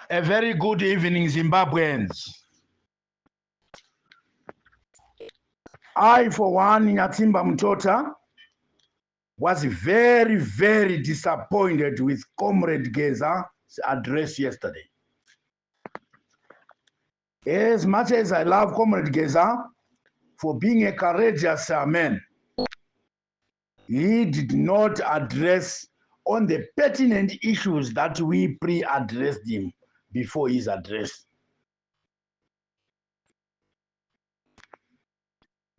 A very good evening, Zimbabweans. I, for one, Nyatimba Mutota, was very, very disappointed with Comrade Geza's address yesterday. As much as I love Comrade Geza for being a courageous man, he did not address on the pertinent issues that we pre-addressed him before his address.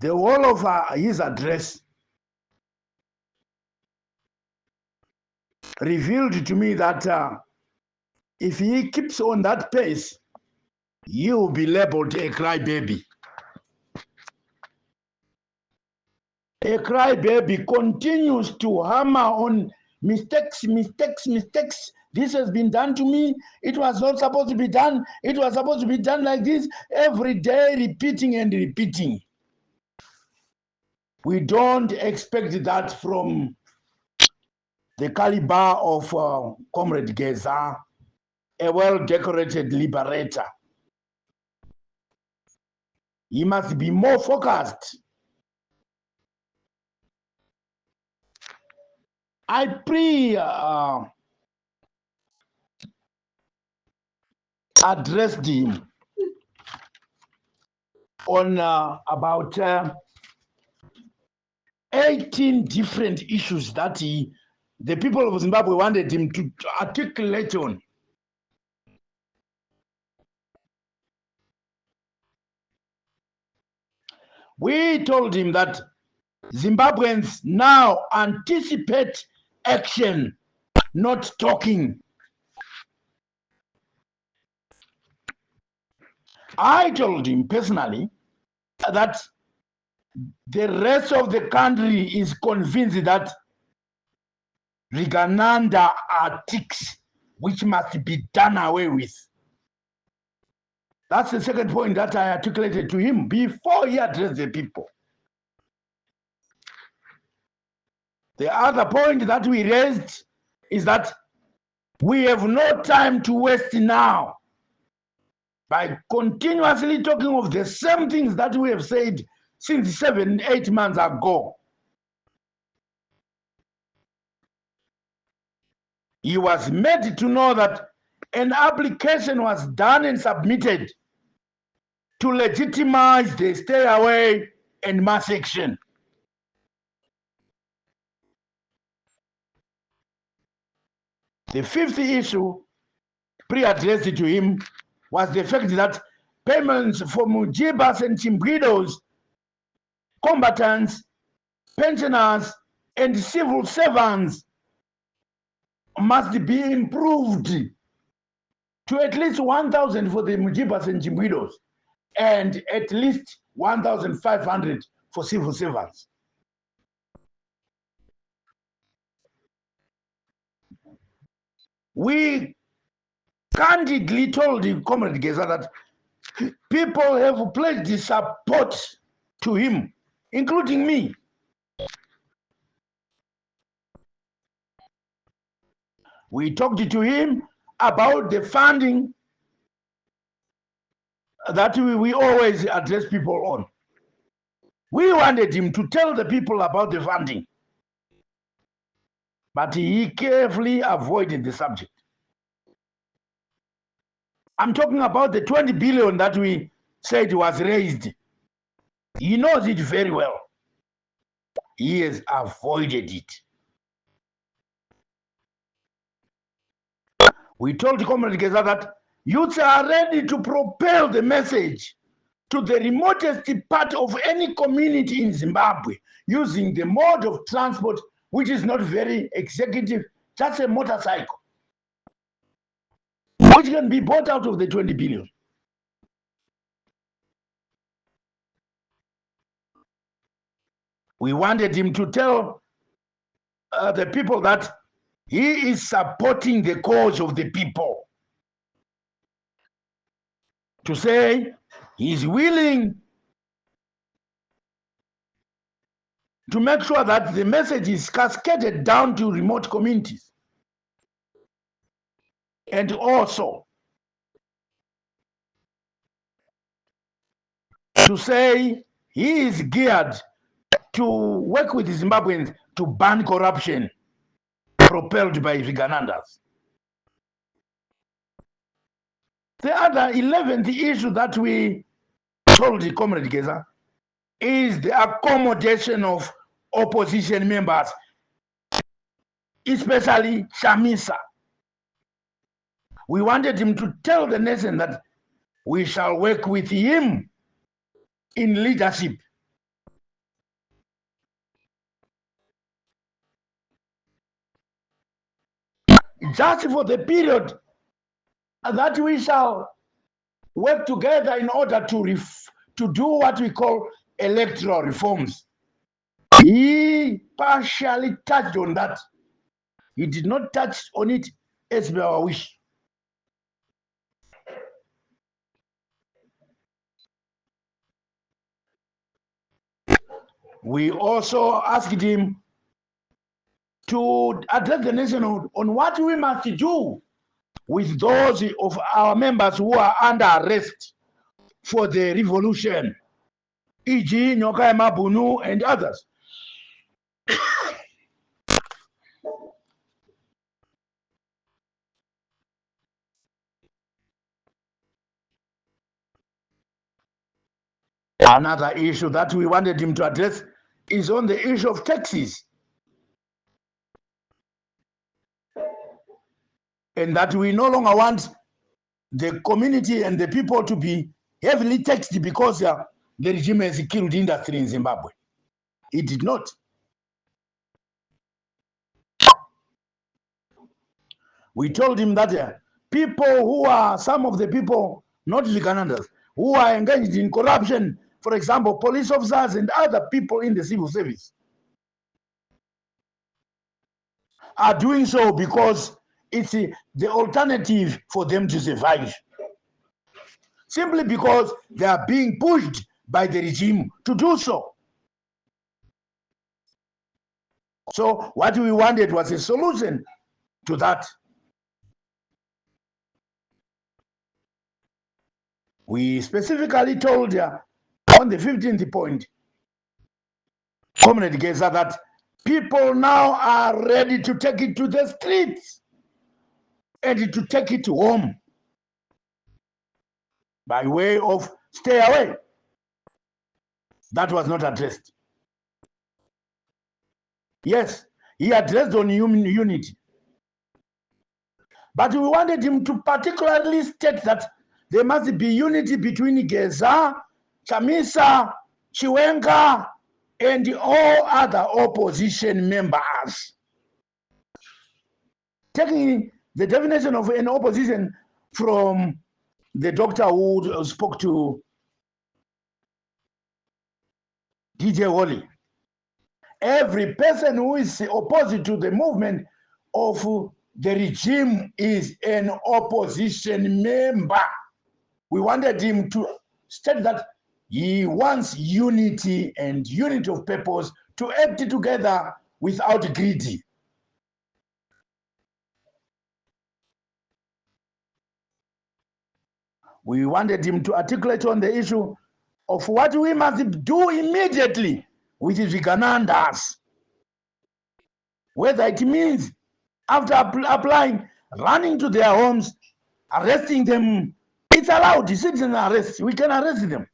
The whole of his address revealed to me that if he keeps on that pace, he will be labeled a crybaby. A crybaby continues to hammer on mistakes. This has been done to me. It was not supposed to be done. It was supposed to be done like this. Every day, repeating and repeating. We don't expect that from the caliber of Comrade Geza, a well-decorated liberator. He must be more focused. I addressed him on about 18 different issues that the people of Zimbabwe wanted him to articulate on. We told him that Zimbabweans now anticipate action, not talking. I told him personally that the rest of the country is convinced that Rigananda are ticks which must be done away with. That's the second point that I articulated to him before he addressed the people. The other point that we raised is that we have no time to waste now by continuously talking of the same things that we have said since 7-8 months ago. He was made to know that an application was done and submitted to legitimize the stay away and mass action. The fifth issue pre-addressed to him was the fact that payments for Mujibas and Chimbwidos, combatants, pensioners, and civil servants must be improved to at least 1,000 for the Mujibas and Chimbwidos and at least 1,500 for civil servants. We candidly told the Comrade Geza that people have pledged support to him, including me. We talked to him about the funding that we always address people on. We wanted him to tell the people about the funding, but he carefully avoided the subject. I'm talking about the 20 billion that we said was raised. He knows it very well. He has avoided it. We told Comrade Geza that youths are ready to propel the message to the remotest part of any community in Zimbabwe using the mode of transport which is not very executive, just a motorcycle, which can be bought out of the 20 billion. We wanted him to tell the people that he is supporting the cause of the people. To say he is willing to make sure that the message is cascaded down to remote communities. and also to say he is geared to work with Zimbabweans to ban corruption propelled by Viganandas. The other 11th issue that we told the Comrade Geza is the accommodation of opposition members, especially Chamisa. We wanted him to tell the nation that we shall work with him in leadership. Just for the period that we shall work together in order to do what we call electoral reforms. He partially touched on that. He did not touch on it as per our wish. We also asked him to address the nation on what we must do with those of our members who are under arrest for the revolution, e.g. Nyoka Mabunu and others. Another issue that we wanted him to address is on the issue of taxes. And that we no longer want the community and the people to be heavily taxed because the regime has killed industry in Zimbabwe. It did not. We told him that people who are, some of the people, not Viganandas, who are engaged in corruption, for example, police officers and other people in the civil service, are doing so because it's the alternative for them to survive. Simply because they are being pushed by the regime to do so. So what we wanted was a solution to that. We specifically told on the 15th point, Comrade Geza, that people now are ready to take it to the streets and to take it home by way of stay away. That was not addressed. Yes, he addressed on human unity. But we wanted him to particularly state that there must be unity between Geza, Chamisa, Chiwenga, and all other opposition members. Taking the definition of an opposition from the doctor who spoke to DJ Wally. Every person who is opposed to the movement of the regime is an opposition member. We wanted him to state that he wants unity and unity of purpose to act together without greed. We wanted him to articulate on the issue of what we must do immediately with the Viganandas. Whether it means after applying, running to their homes, arresting them. It's allowed, citizen arrest. We can arrest them.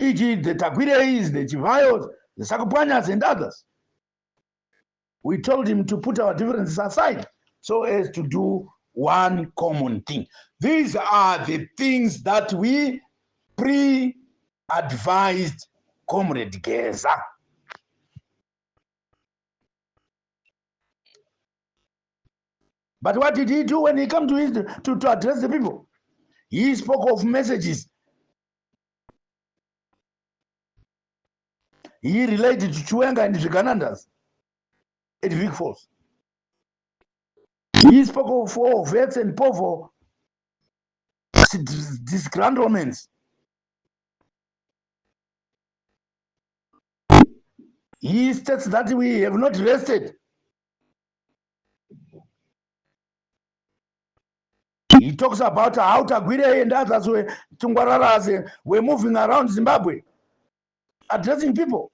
E.g. the Tagwireis, the Chivayos, the Sakopanyas, and others. We told him to put our differences aside so as to do one common thing. These are the things that we pre-advised Comrade Geza. But what did he do when he came to address the people? He spoke of messages. He related to Chiwenga and Viganandas at Vic Falls. He spoke of vets and povo disgruntlements. He states that we have not rested He talks about how Tagwire and others were moving around Zimbabwe, addressing people,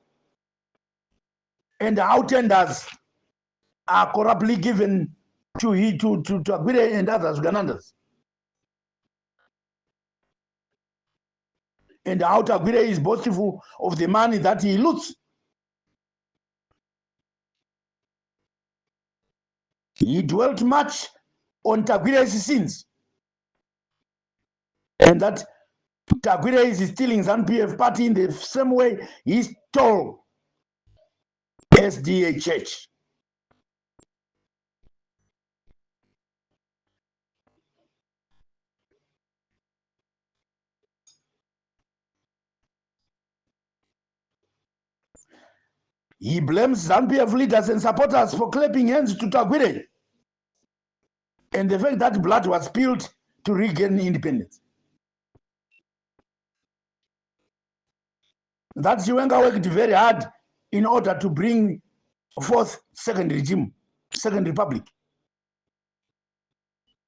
and how tenders are corruptly given to Tagwire and others, Ugandans. And how Tagwire is boastful of the money that he loots. He dwelt much on Tagwire's sins, and that Tagwire is stealing ZANU-PF party in the same way he stole SDA Church. He blames ZANU-PF leaders and supporters for clapping hands to Tagwire and the fact that blood was spilled to regain independence. That Chiwenga worked very hard in order to bring forth second regime, second republic.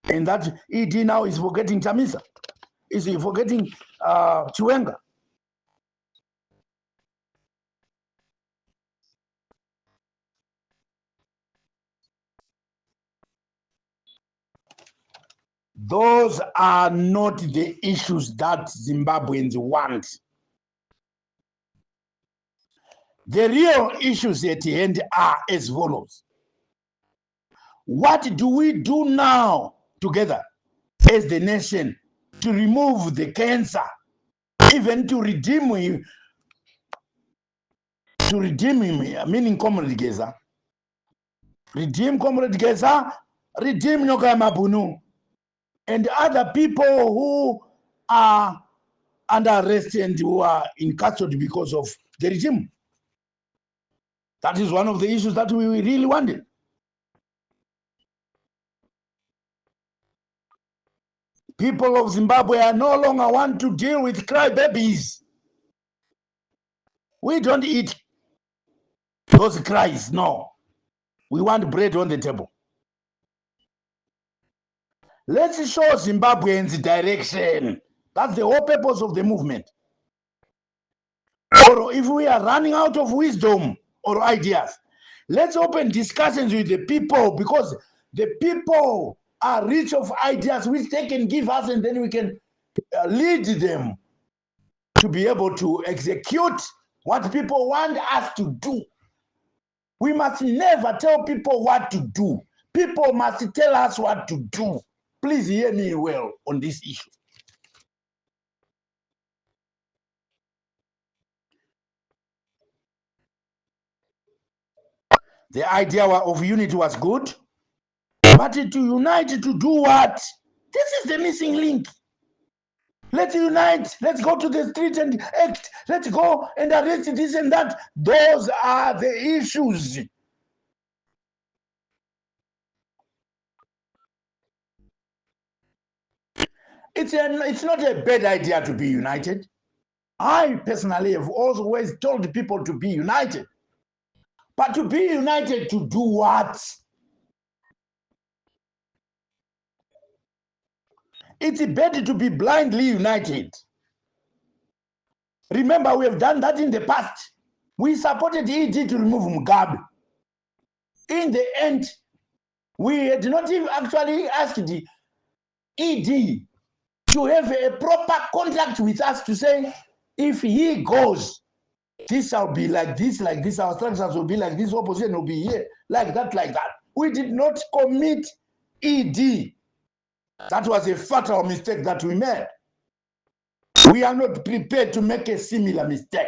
And that ED now is forgetting Chamisa, is forgetting Chiwenga. Those are not the issues that Zimbabweans want. The real issues at hand are as follows. What do we do now together as the nation to remove the cancer, even to redeem him, meaning Comrade Geza? Redeem Comrade Geza, redeem Nyoka Mabunu, and other people who are under arrest and who are in custody because of the regime. That is one of the issues that we really wanted. People of Zimbabwe are no longer want to deal with crybabies. We don't eat those cries, no. We want bread on the table. Let's show Zimbabweans direction. That's the whole purpose of the movement. Or if we are running out of wisdom or ideas, let's open discussions with the people, because the people are rich of ideas which they can give us, and then we can lead them to be able to execute what people want us to do. We must never tell people what to do. People must tell us what to do. Please hear me well on this issue. The idea of unity was good, but to unite to do what? This is the missing link. Let's unite. Let's go to the street and act. Let's go and arrest this and that. Those are the issues. It's not a bad idea to be united. I personally have always told people to be united. But to be united to do what? It's better to be blindly united. Remember, we have done that in the past. We supported ED to remove Mugabe. In the end, we had not even actually asked ED to have a proper contract with us to say, if he goes, this shall be like this, our structures will be like this, opposition will be here, like that, like that. We did not commit ED. That was a fatal mistake that we made. We are not prepared to make a similar mistake.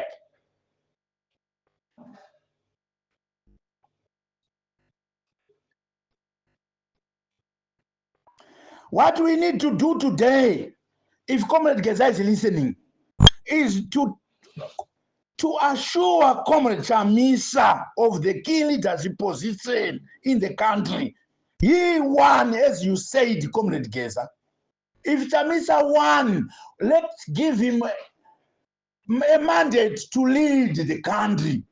What we need to do today, if Comrade Geza is listening, is to assure Comrade Chamisa of the key leadership position in the country. He won, as you said, Comrade Geza. If Chamisa won, let's give him a mandate to lead the country.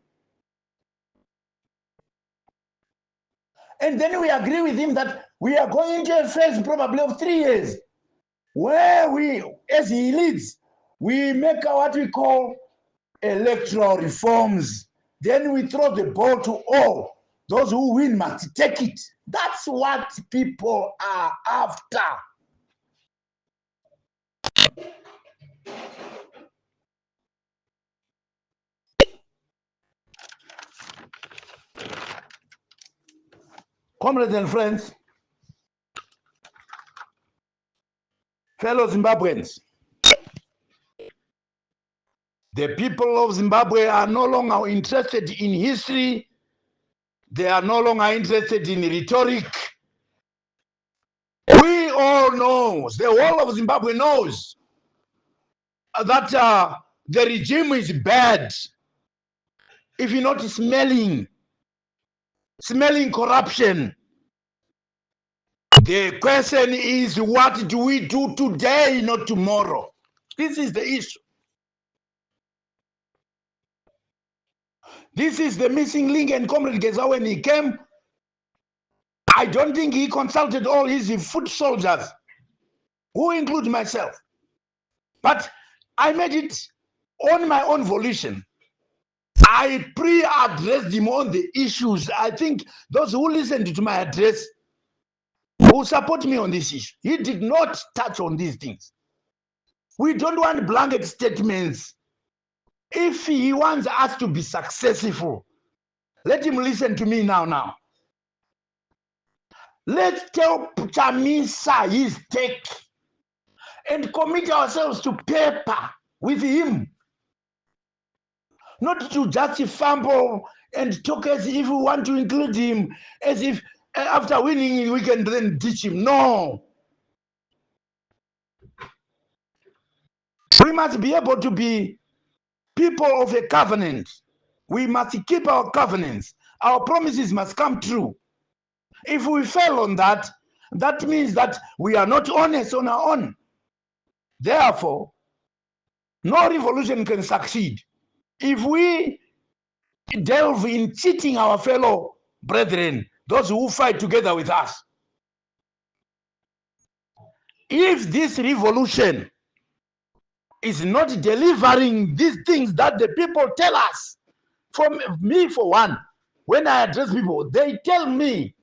And then we agree with him that we are going into a phase probably of 3 years where we, as he leads, we make what we call electoral reforms. Then we throw the ball to all. Those who win must take it. That's what people are after. Comrades and friends, fellow Zimbabweans, the people of Zimbabwe are no longer interested in history. They are no longer interested in rhetoric. We all know, the whole of Zimbabwe knows that the regime is bad. If you're not smelling corruption, the question is, what do we do today, not tomorrow? This is the issue. This is the missing link. And Comrade Geza, when he came, I don't think he consulted all his foot soldiers, who include myself. But I made it on my own volition. I pre-addressed him on the issues. I think those who listened to my address who support me on this issue. He did not touch on these things. We don't want blanket statements. If he wants us to be successful, let him listen to me now. Let's tell Chamisa his take and commit ourselves to paper with him. Not to just fumble and talk as if we want to include him, as if after winning we can then ditch him. No. We must be able to be people of a covenant. We must keep our covenants. Our promises must come true. If we fail on that, that means that we are not honest on our own. Therefore, no revolution can succeed if we delve in cheating our fellow brethren, those who fight together with us. If this revolution is not delivering these things that the people tell us, from me for one, when I address people, they tell me,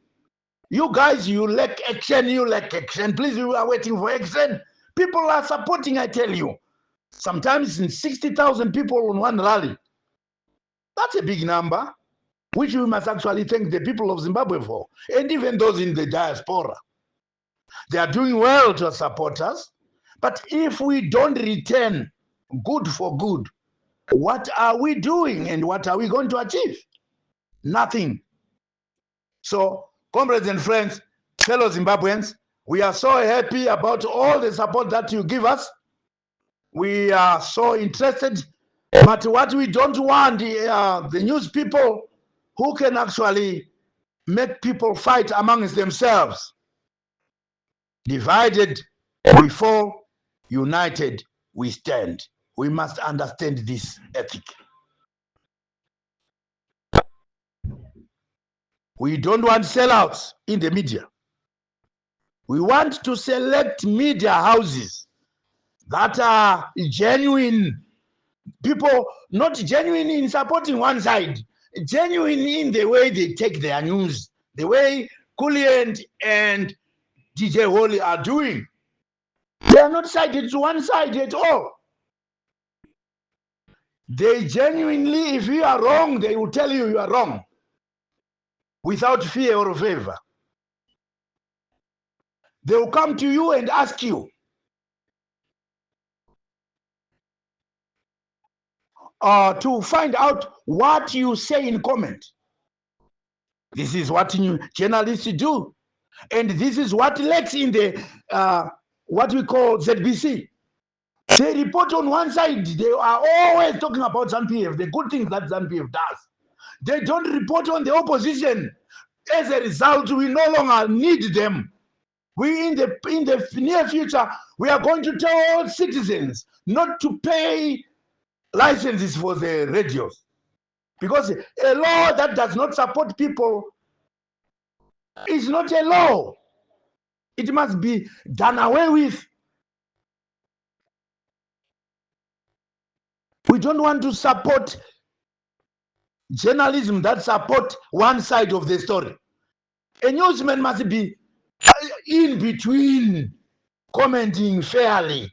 you guys, you lack action, please, you are waiting for action. People are supporting, I tell you. Sometimes in 60,000 people on one rally. That's a big number, which we must actually thank the people of Zimbabwe for, and even those in the diaspora. They are doing well to support us, but if we don't return good for good, what are we doing and what are we going to achieve? Nothing. So, comrades and friends, fellow Zimbabweans, we are so happy about all the support that you give us. We are so interested, but what we don't want, the news people who can actually make people fight amongst themselves. Divided we fall, united we stand. We must understand this ethic. We don't want sellouts in the media. We want to select media houses that are genuine people, not genuine in supporting one side, genuine in the way they take their news, the way Cooley and DJ Holly are doing. They are not sided to one side at all. They genuinely, if you are wrong, they will tell you are wrong without fear or favor. They will come to you and ask you, to find out what you say in comment. This is what journalists do. And this is what lacks in the, what we call ZBC. They report on one side. They are always talking about ZANU-PF, the good things that ZANU-PF does. They don't report on the opposition. As a result, we no longer need them. We, in the near future, we are going to tell all citizens not to pay licenses for the radios. Because a law that does not support people is not a law. It must be done away with. We don't want to support journalism that support one side of the story. A newsman must be in between, commenting fairly,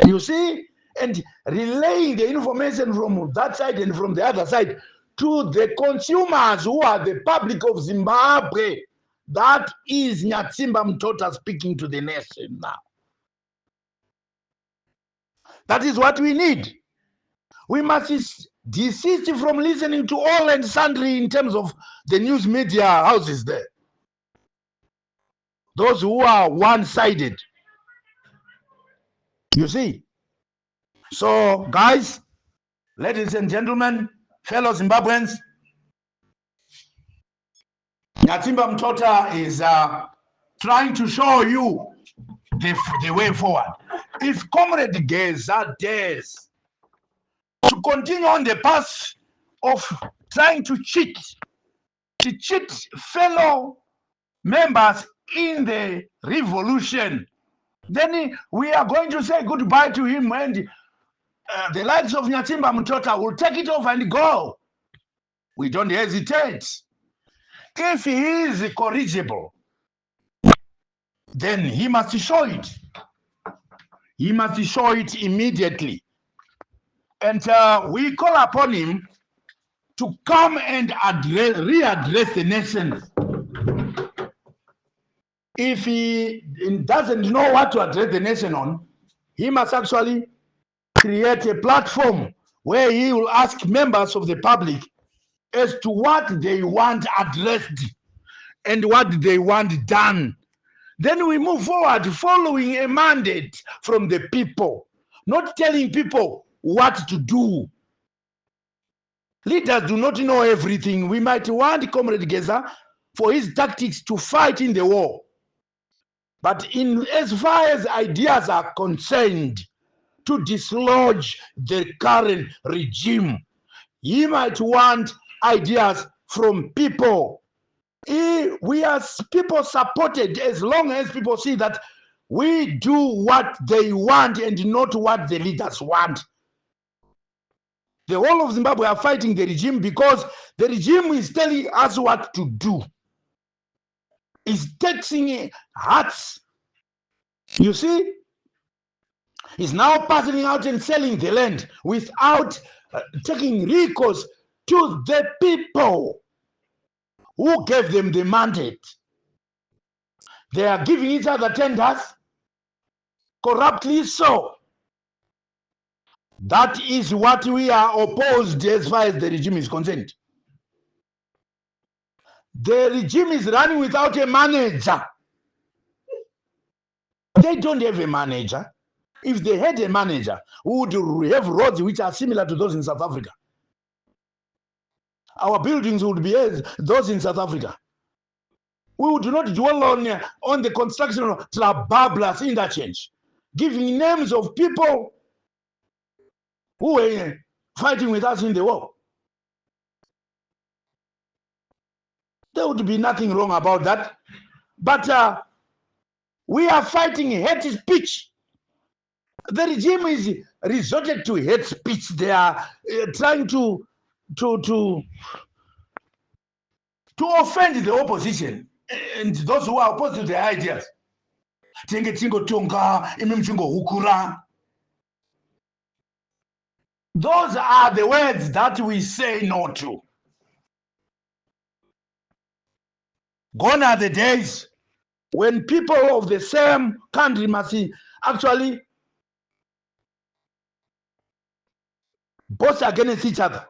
you see, and relaying the information from that side and from the other side to the consumers who are the public of Zimbabwe. That is Nyatsimba Mtota speaking to the nation now. That is what we need. We must desist from listening to all and sundry in terms of the news media houses there. Those who are one-sided. You see? So, guys, ladies and gentlemen, fellow Zimbabweans, Nyatsimba Mtota is trying to show you the way forward. If Comrade Geza dares to continue on the path of trying to cheat fellow members in the revolution, then we are going to say goodbye to him, and the likes of Nyatsimba Mtota will take it off and go. We don't hesitate. If he is corrigible, then he must show it. He must show it immediately. And we call upon him to come and readdress the nation. If he doesn't know what to address the nation on, he must actually create a platform where he will ask members of the public as to what they want addressed and what they want done. Then we move forward following a mandate from the people, not telling people what to do. Leaders do not know everything. We might want Comrade Geza for his tactics to fight in the war. But as far as ideas are concerned, to dislodge the current regime, he might want ideas from people. We are people supported as long as people see that we do what they want and not what the leaders want. The whole of Zimbabwe are fighting the regime because the regime is telling us what to do. It's taxing hearts. You see? It's now passing out and selling the land without taking recourse to the people who gave them the mandate. They are giving each other tenders, corruptly so. That is what we are opposed as far as the regime is concerned. The regime is running without a manager. They don't have a manager. If they had a manager, we would have roads which are similar to those in South Africa. Our buildings would be as those in South Africa. We would not dwell on the construction of Trabablas interchange, giving names of people who were fighting with us in the war. There would be nothing wrong about that. But we are fighting hate speech. The regime is resorted to hate speech. They are trying to offend the opposition and those who are opposed to their ideas. Those are the words that we say no to. Gone are the days when people of the same country must actually both against each other.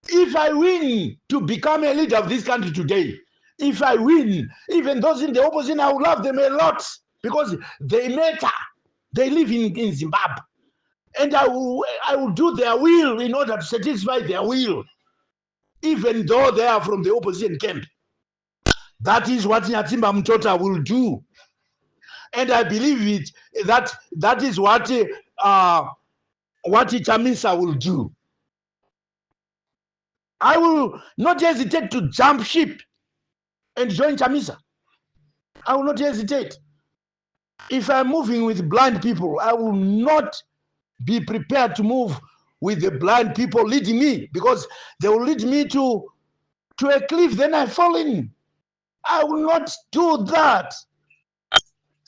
If I win to become a leader of this country today, if I win, even those in the opposition, I will love them a lot because they matter. They live in Zimbabwe. And I will do their will in order to satisfy their will, even though they are from the opposition camp. That is what Nyatsimba Mtota will do. And I believe that is what Chamisa will do. I will not hesitate to jump ship and join Chamisa. I will not hesitate. If I'm moving with blind people, I will not be prepared to move with the blind people leading me, because they will lead me to a cliff, then I fall in. I will not do that.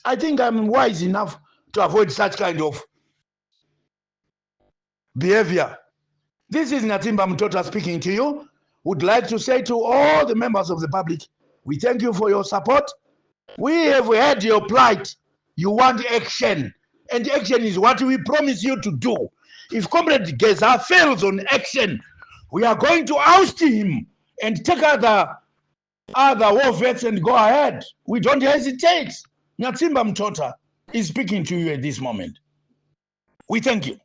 I think I'm wise enough to avoid such kind of behavior. This is Natimba Mtota speaking to you. Would like to say to all the members of the public, we thank you for your support. We have heard your plight. You want action, and action is what we promise you to do. If Comrade Geza fails on action, we are going to oust him and take other war vets and go ahead. We don't hesitate. Natimba Mtota is speaking to you at this moment. We thank you.